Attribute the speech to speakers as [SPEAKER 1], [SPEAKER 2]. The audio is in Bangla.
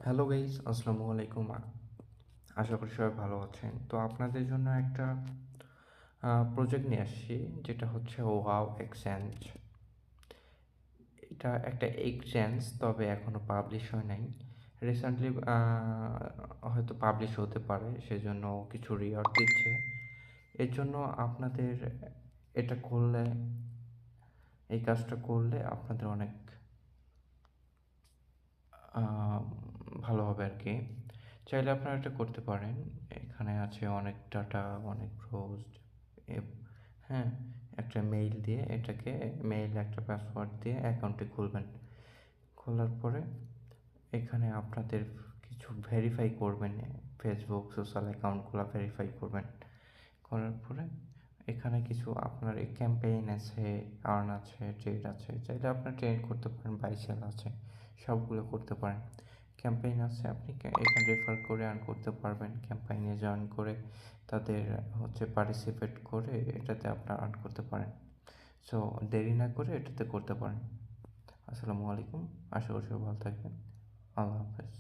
[SPEAKER 1] হ্যালো গাইস, আসসালামু আলাইকুম। আশা করি সবাই ভালো আছেন। তো আপনাদের জন্য একটা প্রজেক্ট নিয়ে আসছি, যেটা হচ্ছে ওয়াও এক্সচেঞ্জ। এটা একটা এক্সচেঞ্জ, তবে এখনও পাবলিশ হয় নাই। রিসেন্টলি হয়তো পাবলিশ হতে পারে, সেজন্য কিছু রিওয়ার্ড দিচ্ছে। এর জন্য আপনাদের এটা করলে, এই কাজটা করলে আপনাদের অনেক আহ, ভালো হবে আর কি। চাইলে আপনারা এটা করতে পারেন। এখানে আছে অনেক ডাটা, অনেক পোস্ট। হ্যাঁ, একটা মেইল দিয়ে এটাকে, মেইল একটা পাসওয়ার্ড দিয়ে অ্যাকাউন্টটি খুলবেন। খোলার পরে এখানে আপনাদের কিছু ভেরিফাই করবেন। ফেসবুক সোশ্যাল অ্যাকাউন্টগুলো ভেরিফাই করবেন। করার পরে এখানে কিছু আপনার এই ক্যাম্পেইন আছে, আর্ন আছে, ট্রেড আছে। চাইলে আপনার ট্রেড করতে পারেন, বাই সেল আছে, সবগুলো করতে পারেন। ক্যাম্পেইন আছে, আপনি এখানে রেফার করে আর্ন করতে পারবেন। ক্যাম্পেইনে জয়েন করে তাদের পার্টিসিপেট করে এটাতে আপনার আর্ন করতে পারেন। সো দেরি না করে এটাতে করতে পারেন। আসসালামু আলাইকুম। আশা করি সবাই ভালো থাকবেন। আল্লাহ হাফেজ।